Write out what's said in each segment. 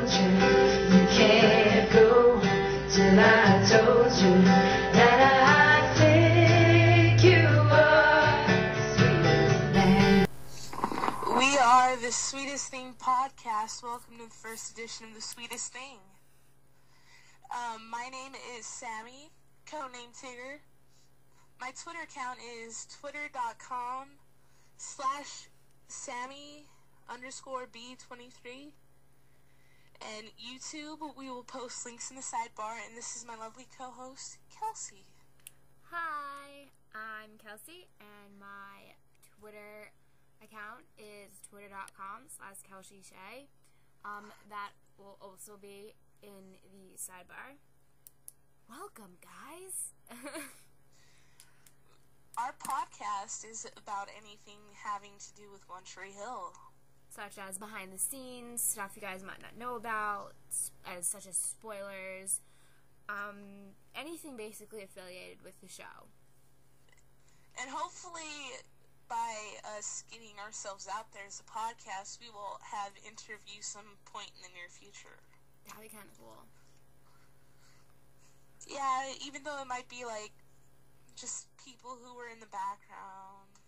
told you you can't go till I told you that I think you are the sweetest thing. We are the Sweetest Thing Podcast. Welcome to the first edition of the Sweetest Thing. My name is Sammy, codename Tigger. My Twitter account is twitter.com/Sammy_B23. And YouTube, we will post links in the sidebar. And this is my lovely co-host, Kelsey. Hi, I'm Kelsey, and my Twitter account is twitter.com/KelseyShay. That will also be in the sidebar. Welcome, guys. Our podcast is about anything having to do with One Tree Hill. Such as behind the scenes, stuff you guys might not know about, such as spoilers, anything basically affiliated with the show. And hopefully, by us getting ourselves out there as a podcast, we will have interviews some point in the near future. That'd be kind of cool. Yeah, even though it might be like just people who were in the background.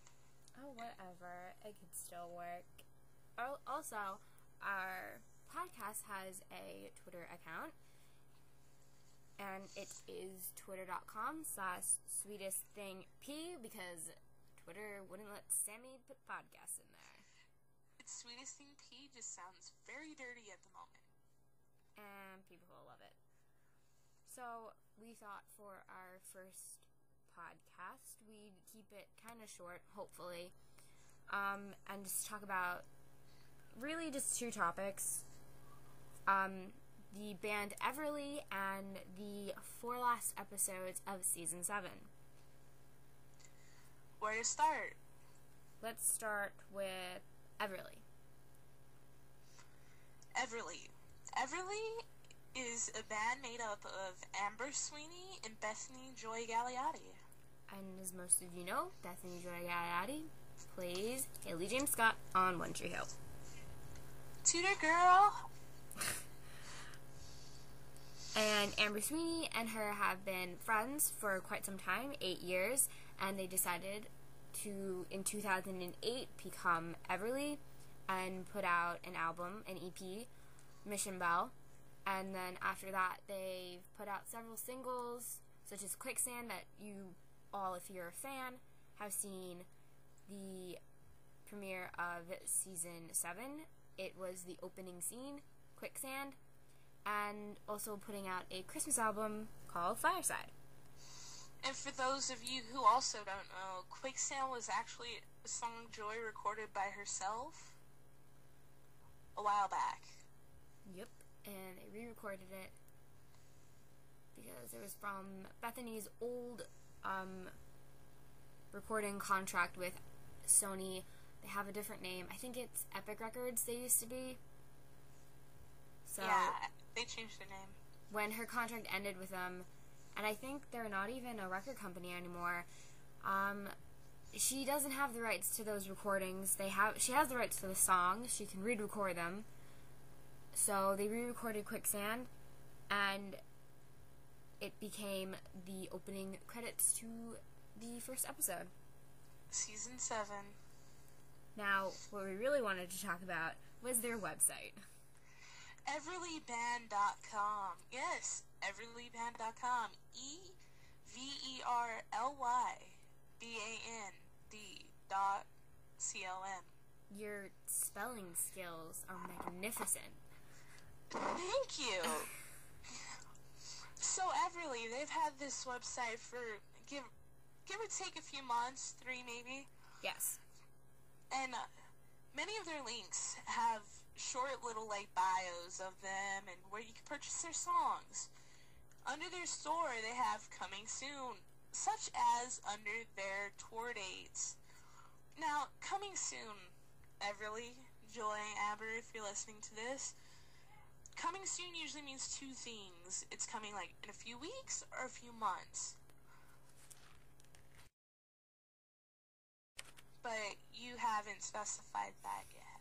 Oh, whatever. It could still work. Also, our podcast has a Twitter account, and it is twitter.com/SweetestThingP, because Twitter wouldn't let Sammy put podcasts in there. It's Sweetest Thing P just sounds very dirty at the moment. And people will love it. So, we thought for our first podcast, we'd keep it kind of short, hopefully, and just talk about really just two topics, the band Everly and the 4 last episodes of Season 7. Where to start? Let's start with Everly. Everly is a band made up of Amber Sweeney and Bethany Joy Gagliotti. And as most of you know, Bethany Joy Gagliotti plays Haley James Scott on One Tree Hill. Tutor girl! And Amber Sweeney and her have been friends for quite some time, 8 years, and they decided to, in 2008, become Everly and put out an album, an EP, Mission Bell. And then after that, they've put out several singles, such as Quicksand, that you all, if you're a fan, have seen the premiere of Season 7. It was the opening scene, Quicksand, and also putting out a Christmas album called Fireside. And for those of you who also don't know, Quicksand was actually a song Joy recorded by herself a while back. Yep, and they re-recorded it because it was from Bethany's old recording contract with Sony. They have a different name. I think it's Epic Records they used to be. So yeah, they changed their name. When her contract ended with them, and I think they're not even a record company anymore, she doesn't have the rights to those recordings. She has the rights to the songs. She can re-record them. So they re-recorded Quicksand, and it became the opening credits to the first episode. Season 7. Now, what we really wanted to talk about was their website. Everlyband.com. Yes, Everlyband.com. EVERLYBAND.COM. Your spelling skills are magnificent. Thank you. So Everly, they've had this website for give or take a few months, 3 maybe. Yes. And many of their links have short little bios of them and where you can purchase their songs. Under their store, they have coming soon, such as under their tour dates. Now, coming soon, Everly, Joy, Amber, if you're listening to this, coming soon usually means 2 things. It's coming in a few weeks or a few months. But you haven't specified that yet.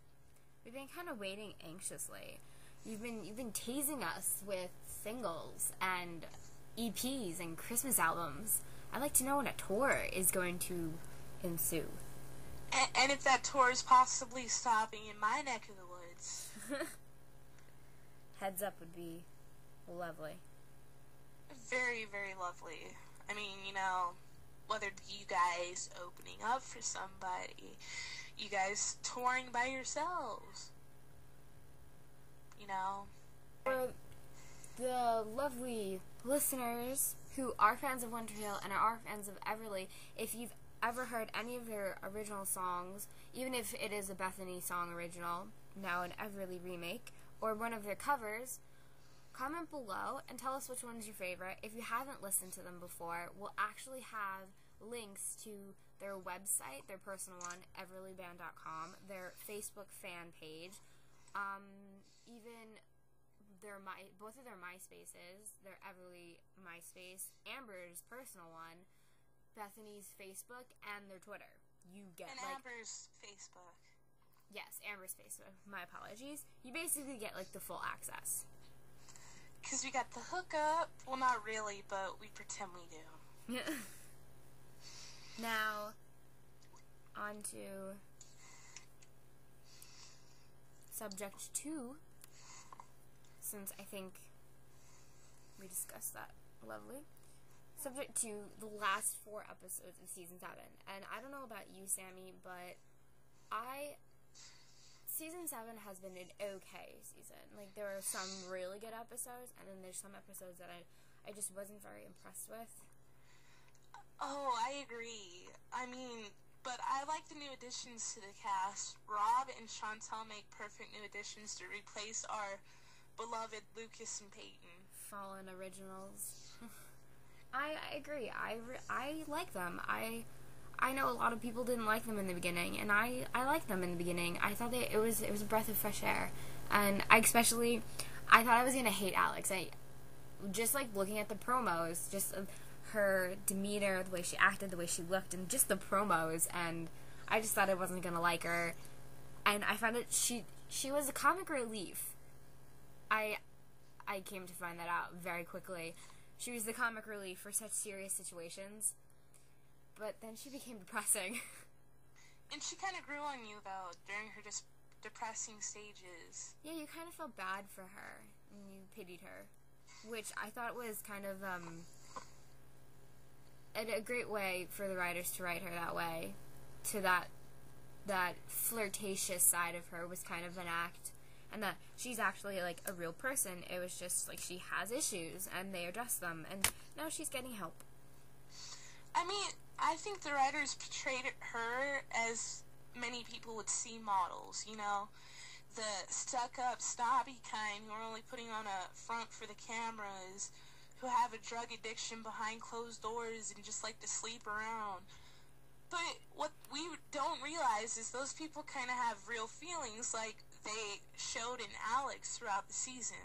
We've been kind of waiting anxiously. You've been teasing us with singles and EPs and Christmas albums. I'd like to know when a tour is going to ensue. And if that tour is possibly stopping in my neck of the woods. Heads up would be lovely. Very, very lovely. I mean, whether you guys opening up for somebody, you guys touring by yourselves, For the lovely listeners who are fans of Winter Hill and are fans of Everly, if you've ever heard any of their original songs, even if it is a Bethany song original, now an Everly remake, or one of their covers, comment below and tell us which one's your favorite. If you haven't listened to them before, we'll actually have links to their website, their personal one, everlyband.com, their Facebook fan page, even both of their MySpaces, their Everly MySpace, Amber's personal one, Bethany's Facebook, and their Twitter. You get Amber's Facebook. Yes, Amber's Facebook. My apologies. You basically get the full access. Because we got the hookup. Well, not really, but we pretend we do. Now, on to subject 2, since I think we discussed that lovely. Subject 2, the last 4 episodes of Season 7. And I don't know about you, Sammy, but Season 7 has been an okay season. There are some really good episodes, and then there's some episodes that I just wasn't very impressed with. Oh, I agree. But I like the new additions to the cast. Rob and Chantel make perfect new additions to replace our beloved Lucas and Peyton. Fallen originals. I agree. I like them. I know a lot of people didn't like them in the beginning, and I liked them in the beginning. I thought that it was a breath of fresh air, and I thought I was gonna hate Alex. Just looking at the promos, just her demeanor, the way she acted, the way she looked, and just the promos, and I just thought I wasn't gonna like her, and I found that she was a comic relief. I came to find that out very quickly. She was the comic relief for such serious situations. But then she became depressing. And she kind of grew on you, though, during her depressing stages. Yeah, you kind of felt bad for her, and you pitied her. Which I thought was kind of, a great way for the writers to write her that way. To that flirtatious side of her was kind of an act. And that she's actually, a real person. It was just, she has issues, and they address them. And now she's getting help. I think the writers portrayed her as many people would see models, the stuck-up, snobby kind who are only putting on a front for the cameras, who have a drug addiction behind closed doors and just like to sleep around. But what we don't realize is those people kind of have real feelings like they showed in Alex throughout the season.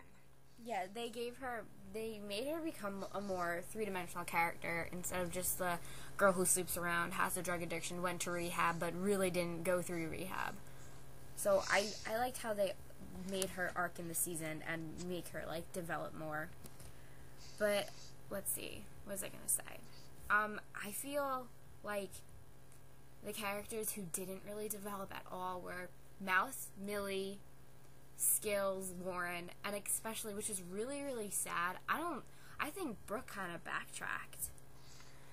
Yeah, they made her become a more three-dimensional character instead of just the girl who sleeps around, has a drug addiction, went to rehab, but really didn't go through rehab. So I liked how they made her arc in the season and make her, develop more. But, let's see, what was I going to say? I feel like the characters who didn't really develop at all were Mouse, Millie, Skills, Lauren, and especially, which is really, really sad, I think Brooke kind of backtracked.